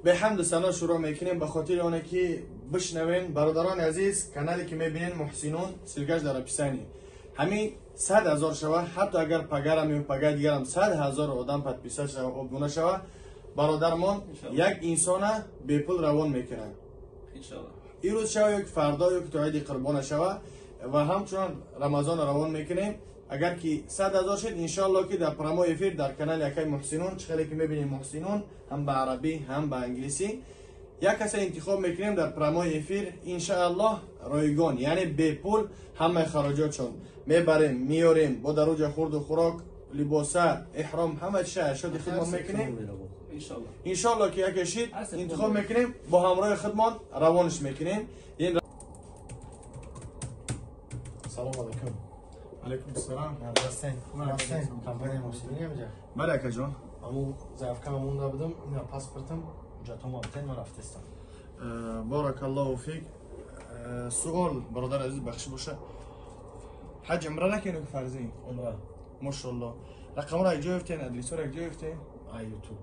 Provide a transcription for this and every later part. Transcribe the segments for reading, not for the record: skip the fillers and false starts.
به حمد و ثنا شروع میکنیم به خاطر اونه که بشنوین برادران عزیز. کانالی که میبینین محسنون سیلگاج در پیسانی همین 100,000 شوه، حتی اگر پگرم یا پگه دیگرم 100,000 آدم پدپیسه شوه ابونه شوه، برادرمان یک انسان به پول روان میکنن انشالله. این روز شوه یک فردا یک توعید قربان شوه و همچنان رمضان روان میکنیم. اگر که 100,000 شد انشالله که در پرامو افیر در کانال یکی محسنون چخیلی که میبینیم محسنون هم به عربی هم به انگلیسی یک کسی انتخاب میکنیم در پرامو افیر انشالله رایگان، یعنی به پول همه خراجاتشون میبریم میاریم با دروج خورد و خوراک لباسه احرام همه چیز شد خدمت میکنیم انشالله که یک شید انتخاب میکنیم با همراه خدمت روانش میکنیم. سلام علیکم. علیکم السلام. نرسین کمپانی محسنی همجا. بله اکا جان. امو زفکم مونده بودم اینا پاسپورتم جاتو مابتن من رفتستم. بارک الله فیک. سوال برادر عزیز بخش باشه. حج عمره نکنید فرضی؟ عمره. ماشاءالله. رقم را اجا گرفتین، ادرس را اجا گرفتین؟ یوتیوب.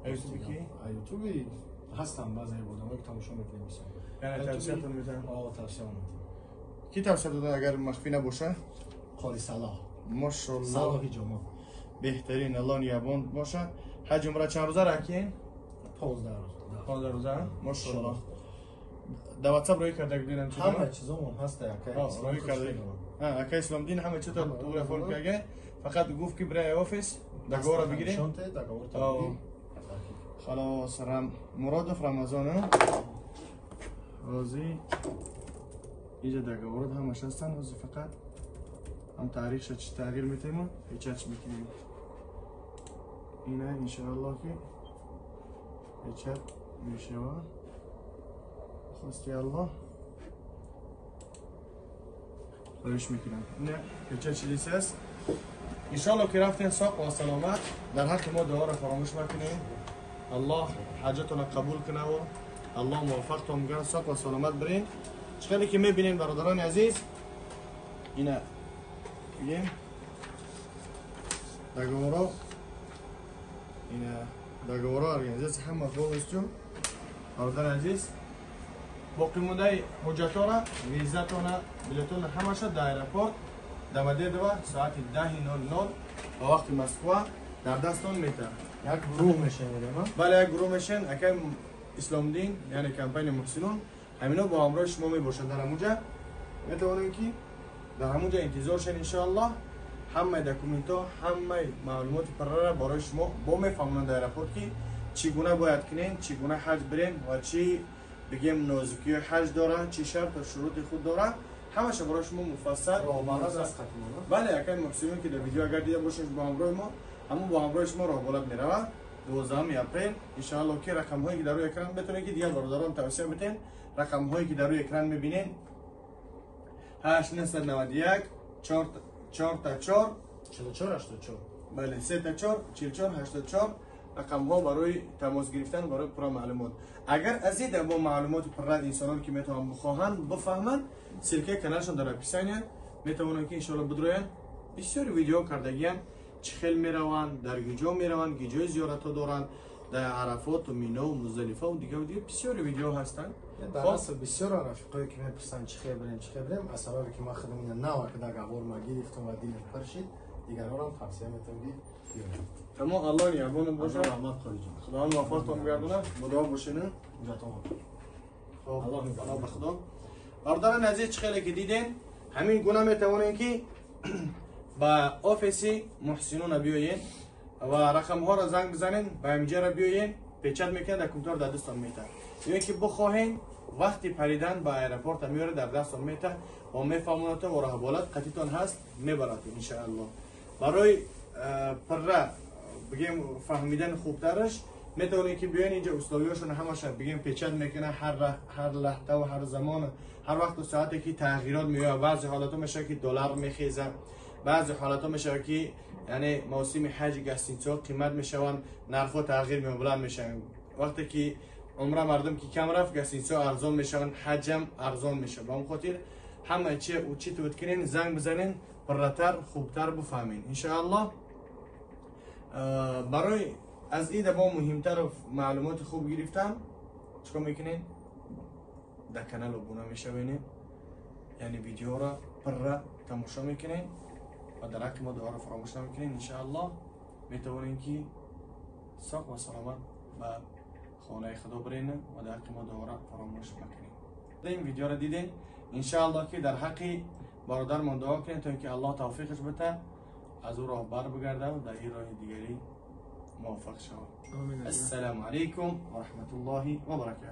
یوتیوب کی؟ یوتیوبی هستم بعضی بودم یک تماشا میکنم مثلا. یعنی توصیه‌تون میدن؟ توصیه میکنم. کی توصیه داده اگر مخفی نباشه؟ قاری صلاح. ماشاءالله. صلاح جمعه. بهترین الله نیابان باشه. حج عمره چند روزه رکین؟ 15 روز. 15 روزه؟ ماشاءالله. در واتساپ روی کرده دیدم چیزا؟ همه چیزامون هست یکی. روی کرده. اکا اسلام دین همه چیز تو تلفن کرده. فقط گفت که برای آفیس دگورا بگیری. شانته دگور تا. خلاص مرادف رمضان روزی اینجا دگورد همش هستن. روزی فقط هم تاریخش چی تغییر میتیم هیچ میکنیم. اینه انشاءالله که هیچ میشه خواستی الله روش میکنم. نه هیچ چیزی هست انشاءالله که رفتین ساق و سلامت. در حق ما دعا را فراموش نکنیم. الله حاجتنا قبول کنه و الله موفقتون کنه. ساق و سلامت برین. چخیلی که میبینین برادران عزیز اینه بگیم دگورا اینه دگورا ارگانیزاسی همه فوق استو برادران عزیز باقی مونده حجتا را ویزتون بلیتون همه شد در ایرپورت دمده دو ساعت 10:00 با وقت مسکو در دستان میتر. یک گروه میشن بله یک گروه میشن اکای اسلام دین یعنی کمپین محسنون همینا با همراه شما میباشن در همونجا میتوانیم که در همونجا انتظار شن انشاءالله. همه دکومنت ها همه معلومات پرره برای شما با میفهمونن در ایرپورت که چگونه باید کنین چگونه حج برین و چی بگیم نازکی حج داره چی شرط و شروط خود داره همش برای شما مفصل. بله اکای محسنون که در ویدیو اگر دیده باشین با همراه ما همون با همراه شما راه بالات میروه. 12 اپریل انشاءالله که رقم هایی که در روی اکران بتونید که دیگه برادران توصیه بتین. رقم هایی که در روی اکران میبینین 8991 4 تا 4 44 84 بله 3 تا 4 44 84 رقم ها برای تماس گرفتن برای پر معلومات. اگر از این با معلومات پر انسانان که میتونن بخواهند بفهمند سلکه کانالشون در اپیسانیه میتونن که انشاءالله بدروین. بسیار ویدیو کردگیان چخیل میروند در گیجا میروند گیجای زیارت ها دارند در عرفات و مینا و مزدلفه و دیگه بسیار ویدیو هستند. در اصل بسیار رفیقایی که میپرسن چخیل بریم اسراری که ما خودمون نه که در گور ما گرفتم و دیل پرشید دیگر رو هم توصیه میتونم بیارم. تمام الله نیابان باشه. رحمت خواهی جان. خدا موفقتون بگردونه. مدعا باشین. خب الله به خدا. برادران عزیز چخیلی که دیدین همین گونه میتوانین که با آفیسی محسنون بیاین و رقم ها را زنگ بزنین با اینجا را بیاین پیچت میکنه در کمپیوتر در دستان میته. یا که بخواهین وقتی پریدن با ایرپورت میاره در دستان میته و میفهمونتون و راه بالات قطیتون هست میبراتون ان شاء الله. برای پره بگیم فهمیدن خوبترش میتونید که بیاین اینجا استادیوشون همش بگیم پیچت میکنه هر لحظه و هر زمان هر وقت و ساعتی که تغییرات میاد. بعضی حالات میشه که دلار میخیزه، بعضی حالات میشه که یعنی موسم حج گستینچو قیمت میشوند نرخ تغییر میکنه بلند میشن. وقتی که عمره مردم که کم رفت گستینچو ارزان میشوند حجم ارزان میشه. با اون خاطر همه چی و چی تو کنین زنگ بزنین پرتر خوبتر بفهمین ان شاء الله. برای از این با مهمتر و معلومات خوب گرفتم چیکار میکنین؟ در کانال ابونه میشوین، یعنی ویدیو را پر تماشا میکنین و در حق ما دعا را فراموش نمیکنین. انشاءالله میتوانین که صحت و سلامت به خانه خدا برین و در حق ما دعا را فراموش نکنین. این ویدیو را دیدین، انشاءالله که در حق برادر من دعا کنین تا اینکه الله توفیقش بده از او راه بر بگرده و در این راه دیگری موفق شود. السلام علیکم و رحمت الله و برکاته.